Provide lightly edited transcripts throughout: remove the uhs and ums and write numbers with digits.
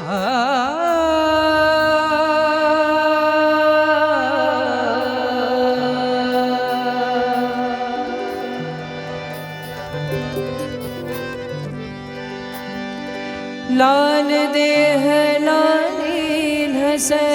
लाल देह लालीन हसे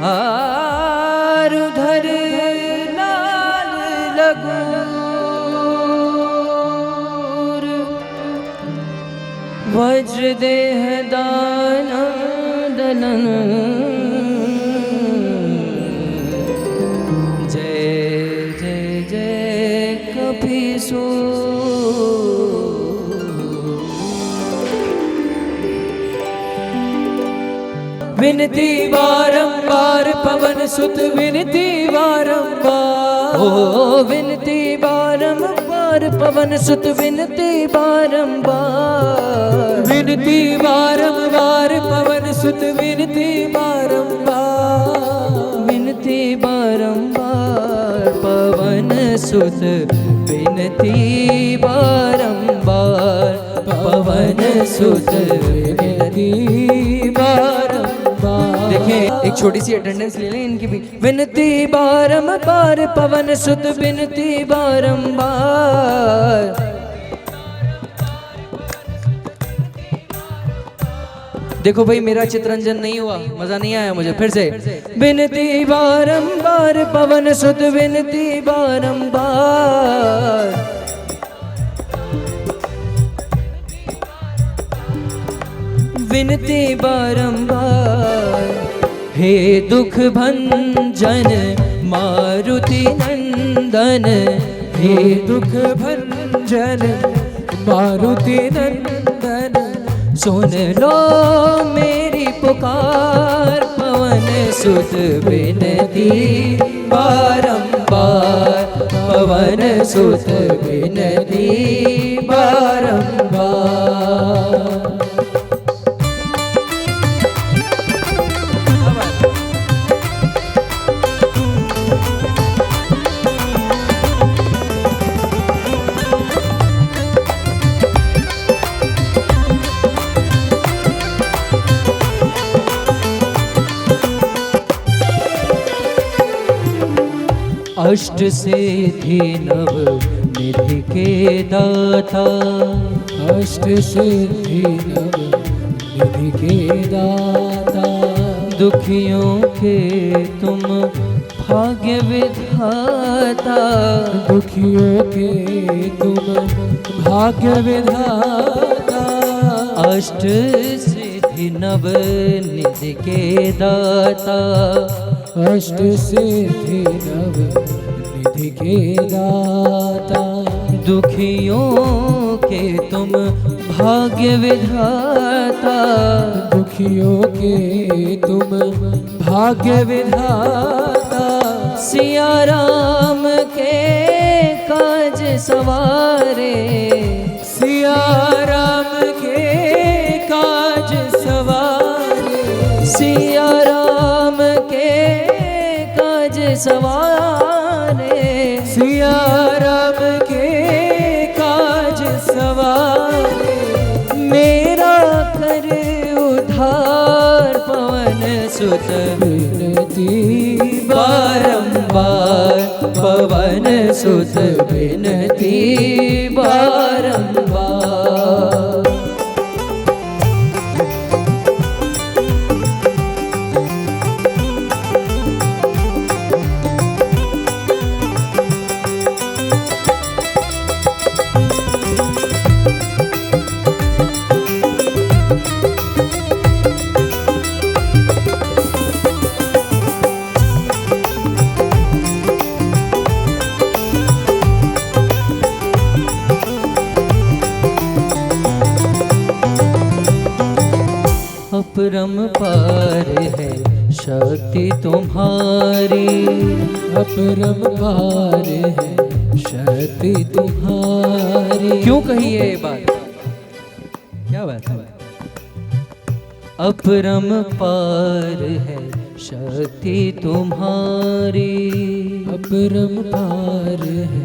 आर उधर लाल लगूर वज्र देह दानम दनन जय जय जय कपीसूर विनती बारंबार पवन सुत विनती बारंबार ओ विनती बारंबार पवन सुत विनती बारंबार विनती बारंबार पवन सुत विनती बारंबार विनती बारंबार पवन सुत विनती बारंबार पवन सुत विनती बारंबार। देखिए एक छोटी सी अटेंडेंस ले लें इनकी भी। विनती बारंबार पवन सुत विनती बारंबार देखो भाई मेरा चित्रंजन नहीं हुआ, मजा नहीं आया मुझे, फिर से। विनती बारंबार पवन सुत विनती बारंबार विनती बारंबार हे दुख भंजन मारुति नंदन हे दुख भंजन मारुति नंदन सुन लो मेरी पुकार पवन सुत विनती बारंबार पवन सुत विनती बारंबार। अष्ट सिद्धि नव निधि के दाता अष्ट सिद्धि नव निधि के दाता दुखियों के तुम भाग्य विधाता दुखियों के तुम भाग्य विधाता अष्ट सिद्धि नव निधि के दाता अष्ट सिद्धि नव निधि के दाता दुखियों के तुम भाग्य विधाता दुखियों के तुम भाग्य विधाता सिया राम के काज सवारे सिया राम के काज सवारे सिया राम के काज सवारे सिया राम के काज सवारे मेरा कर उद्धार पवन सुत विनती बारंबार पवन सुत विनती बारंबार। अपरंपार है शक्ति तुम्हारी अपरंपार है शक्ति तुम्हारी। क्यों कही है ये बात, क्या बात है? अपरंपार है शक्ति तुम्हारी अपरंपार है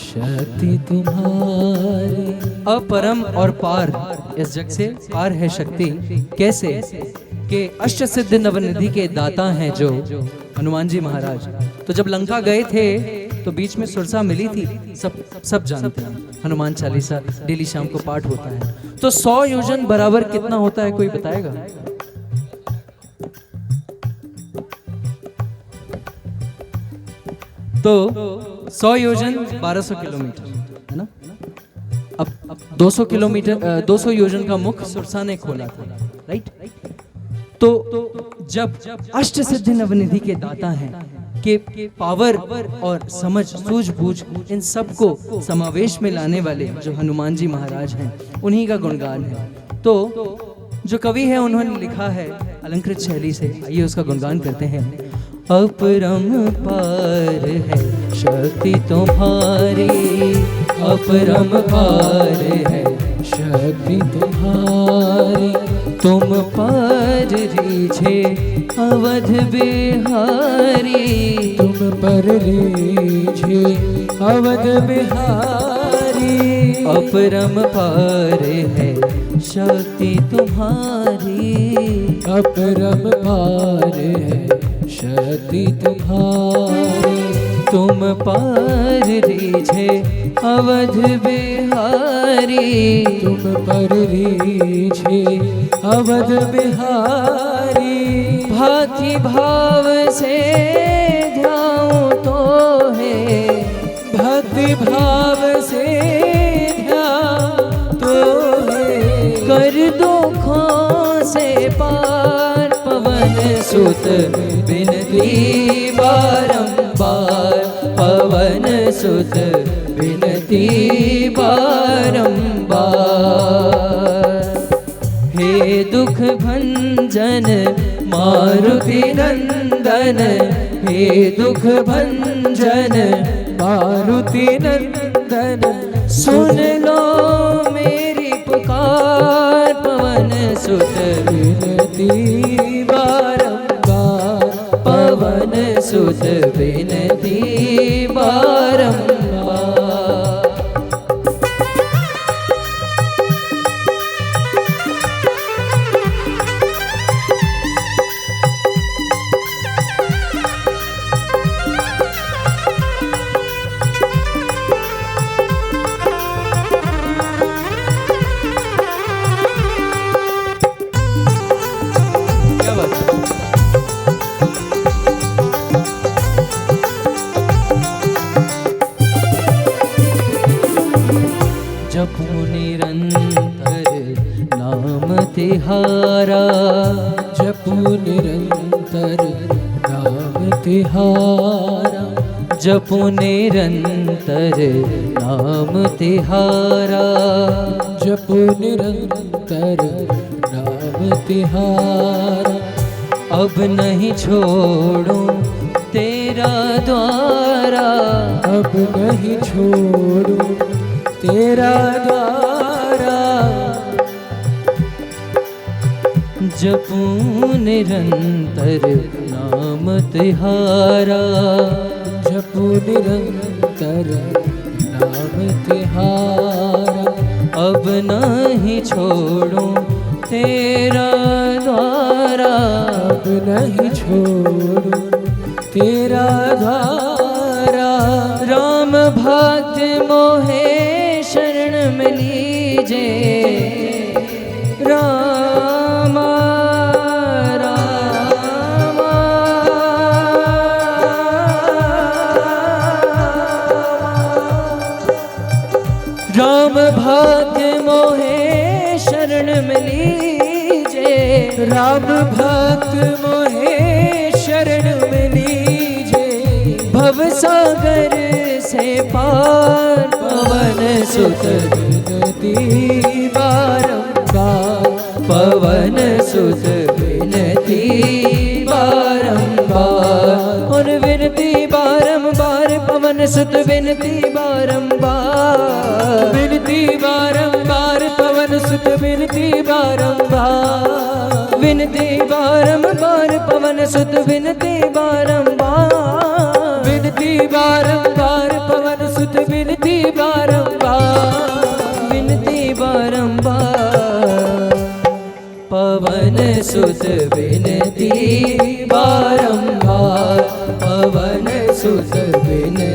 शक्ति तुम्हारी अपरम और पार, इस जग से पार है शक्ति। कैसे कि अष्ट सिद्ध नवनिधि के दाता हैं जो हनुमान जी महाराज। तो जब लंका गए थे तो बीच में सुरसा मिली थी, सब जानते हैं। हनुमान चालीसा डेली शाम को पाठ होता है। तो 100 योजन बराबर कितना होता है, कोई बताएगा? तो 100 योजन 1200 किलोमीटर है ना। अब 200 किलोमीटर 200 योजन का मुख सुरसा ने खोला था, राइट। तो जब अष्ट सिद्ध नवनिधि के दाता हैं के पावर और समझ सूझबूझ इन सब को समावेश में लाने वाले जो हनुमान जी महाराज हैं, उन्हीं का गुणगान है। तो जो कवि है उन्होंने लिखा है अलंकृत शैली से, आइए उसका गुणगान करते हैं। अपरम पार है शक्ति तुम्हारी, अपरम पार है शक्ति तुम्हारी, तुम पार रीझे अवध बिहारी, तुम पर रीझे अवध बिहारी, अपरम पार है शक्ति तुम्हारी, अपरम पार है शक्ति तुम्हारी, तुम पार रीझे अवध बिहारी, तुम पर रीझे अवध बिहारी, भांति भाव से ध्याऊं तो है, भक्ति भाव से ध्याऊं तो है, कर दुखों से पार पवन सुत बिनती बारंबार, पवन सुत बिनती बारंबार, हे दुख भंजन मारुति नंदन, हे दुख भंजन मारुति नंदन, सुन लो मेरी पुकार, पवन सुत बिनती बारंबार, पवन सुत बिनती बारंबार। जपू निरंतर नाम तिहारा, जपू निरंतर नाम तिहारा, जपू निरंतर नाम तिहारा, जपू निरंतर नाम तिहारा, अब नहीं छोड़ूं तेरा द्वारा, अब नहीं छोड़ूं तेरा द्वारा, जपू निरंतर नाम तिहारा, जपू निरंतर नाम तिहारा, अब नहीं छोड़ूं तेरा द्वारा, अब नहीं छोड़ूं तेरा द्वारा, राम भक्त मोहे शरण में लीजे, रामा रामा, राम भक्त मोहे शरण में लीजे, राम भक्त मोहे शरण में लीजे, भव सागर से पार पवन सुत बिनती बारंबार, पवन सुत बिनती बारंबार, और विनती बारंबार पवन सुत बिनती बारंबार, विनती बारंबार पवन सुत बिनती बारंबार, विनती बारंबार पवन सुत बिनती बारंबार, विनती बारंबार पवन सुत बिनती बारंबार, विनती सुत विनती बारंबार, पवन सुत विनती